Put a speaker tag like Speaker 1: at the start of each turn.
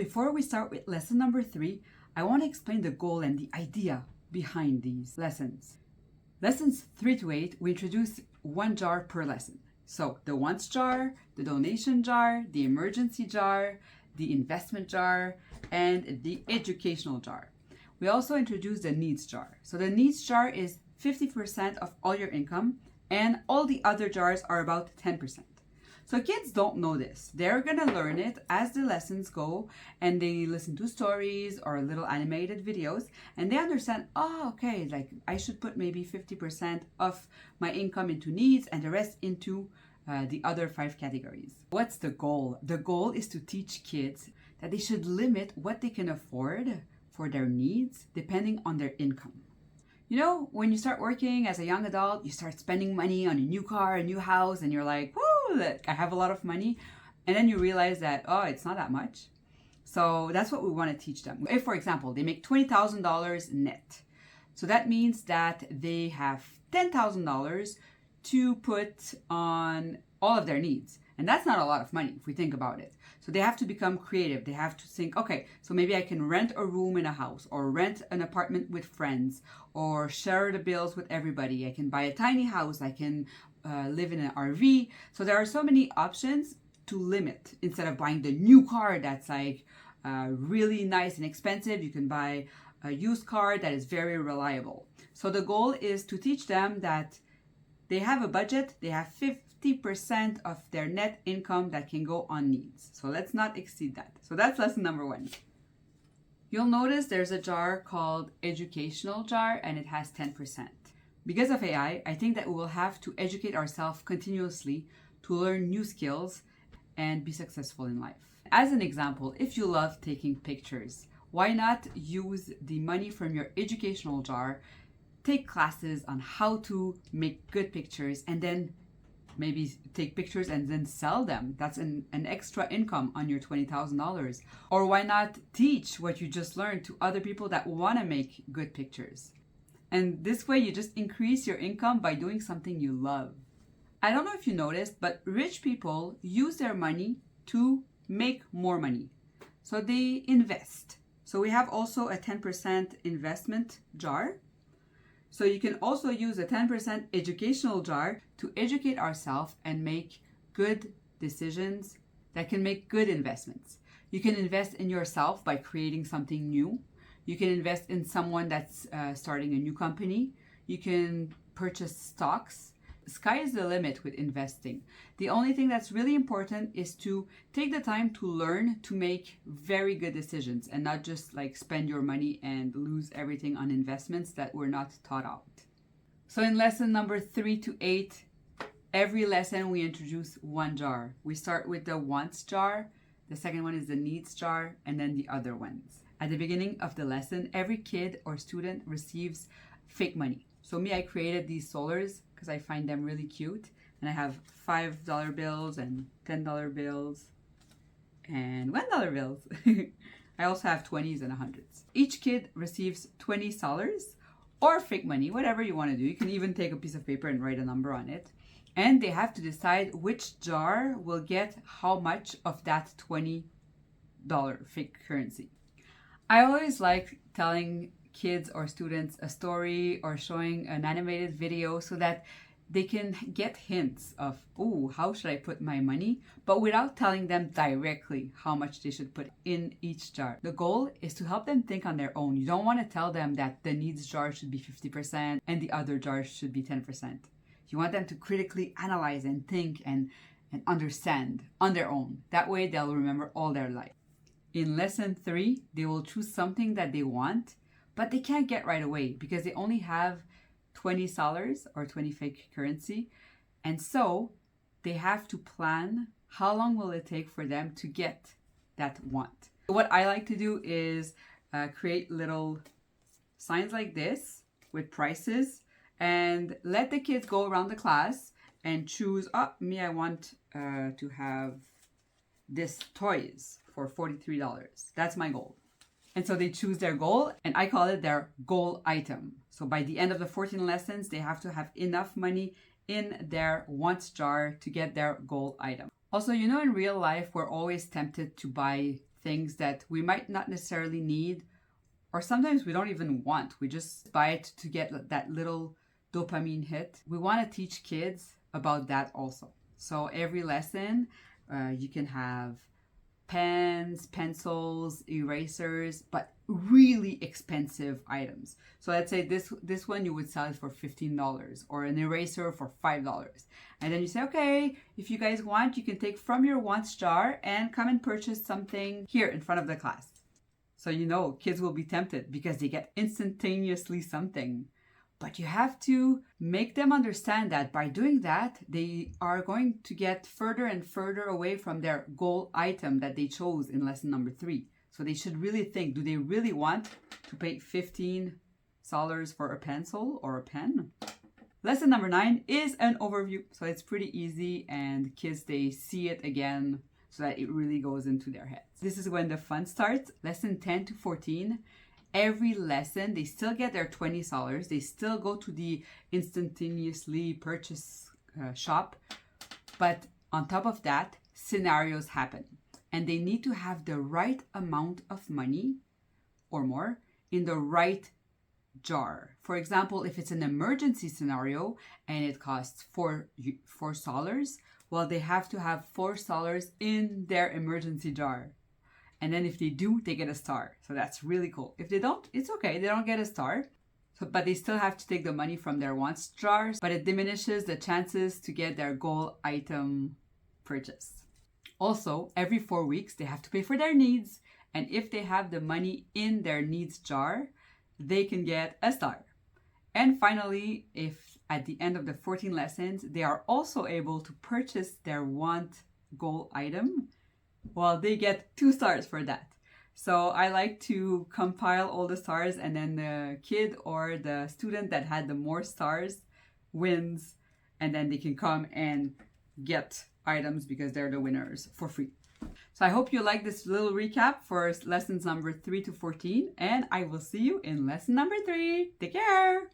Speaker 1: Before we start with lesson number 3, I want to explain the goal and the idea behind these lessons. Lessons 3 to 8, we introduce one jar per lesson. So the wants jar, the donation jar, the emergency jar, the investment jar, and the educational jar. We also introduce the needs jar. So the needs jar is 50% of all your income, and all the other jars are about 10%. So kids don't know this. They're gonna learn it as the lessons go, and they listen to stories or little animated videos, and they understand, oh, okay, like I should put maybe 50% of my income into needs and the rest into the other 5 categories. What's the goal? The goal is to teach kids that they should limit what they can afford for their needs depending on their income. You know, when you start working as a young adult, you start spending money on a new car, a new house, and you're like, woo, I have a lot of money. And then you realize that, oh, it's not that much. So that's what we want to teach them. If, for example, they make $20,000 net, so that means that they have $10,000 to put on all of their needs. And that's not a lot of money if we think about it. So they have to become creative. They have to think, okay, so maybe I can rent a room in a house, or rent an apartment with friends, or share the bills with everybody. I can buy a tiny house. I can live in an RV. So there are so many options to limit. Instead of buying the new car that's like really nice and expensive, you can buy a used car that is very reliable. So the goal is to teach them that they have a budget. They have 50% of their net income that can go on needs. So let's not exceed that. So that's lesson number 1. You'll notice there's a jar called educational jar, and it has 10%. Because of AI, I think that we will have to educate ourselves continuously to learn new skills and be successful in life. As an example, if you love taking pictures, why not use the money from your educational jar, take classes on how to make good pictures, and then maybe take pictures and then sell them. That's an extra income on your $20,000. Or why not teach what you just learned to other people that want to make good pictures? And this way you just increase your income by doing something you love. I don't know if you noticed, but rich people use their money to make more money. So they invest. So we have also a 10% investment jar. So you can also use a 10% educational jar to educate ourselves and make good decisions that can make good investments. You can invest in yourself by creating something new. You can invest in someone that's starting a new company. You can purchase stocks. Sky is the limit with investing. The only thing that's really important is to take the time to learn to make very good decisions and not just like spend your money and lose everything on investments that were not taught out. So in lesson number 3 to 8, every lesson we introduce one jar. We start with the wants jar, the second one is the needs jar, and then the other ones. At the beginning of the lesson, every kid or student receives fake money. So me, I created these solars because I find them really cute. And I have $5 bills and $10 bills and $1 bills. I also have 20s and 100s. Each kid receives 20 solars or fake money, whatever you want to do. You can even take a piece of paper and write a number on it. And they have to decide which jar will get how much of that $20 fake currency. I always like telling kids or students a story or showing an animated video so that they can get hints of, oh, how should I put my money? But without telling them directly how much they should put in each jar. The goal is to help them think on their own. You don't want to tell them that the needs jar should be 50% and the other jars should be 10%. You want them to critically analyze and think and understand on their own. That way they'll remember all their life. In lesson 3, they will choose something that they want, but they can't get right away because they only have 20 solars or 20 fake currency. And so they have to plan how long will it take for them to get that want. What I like to do is create little signs like this with prices and let the kids go around the class and choose, me, I want to have this toys for $43. That's my goal. And so they choose their goal, and I call it their goal item. So by the end of the 14 lessons, they have to have enough money in their wants jar to get their goal item. Also, you know, in real life, we're always tempted to buy things that we might not necessarily need, or sometimes we don't even want. We just buy it to get that little dopamine hit. We want to teach kids about that also. So every lesson, you can have pens, pencils, erasers, but really expensive items. So let's say this one you would sell it for $15, or an eraser for $5. And then you say, okay, if you guys want, you can take from your wants jar and come and purchase something here in front of the class. So you know kids will be tempted because they get instantaneously something. But you have to make them understand that by doing that, they are going to get further and further away from their goal item that they chose in lesson number 3. So they should really think, do they really want to pay $15 for a pencil or a pen? Lesson number 9 is an overview. So it's pretty easy, and kids, they see it again so that it really goes into their heads. This is when the fun starts. Lesson 10 to 14. Every lesson, they still get their $20. They still go to the instantaneously purchase shop. But on top of that, scenarios happen. And they need to have the right amount of money or more in the right jar. For example, if it's an emergency scenario and it costs $4, well, they have to have $4 in their emergency jar. And then if they do, they get a star. So that's really cool. If they don't, it's okay. They don't get a star. But they still have to take the money from their wants jars. But it diminishes the chances to get their goal item purchased. Also, every 4 weeks, they have to pay for their needs. And if they have the money in their needs jar, they can get a star. And finally, if at the end of the 14 lessons, they are also able to purchase their want goal item, well, they get 2 stars for that. So I like to compile all the stars, and then the kid or the student that had the more stars wins, and then they can come and get items because they're the winners for free. So I hope you like this little recap for lessons number 3 to 14, and I will see you in lesson number 3. Take care!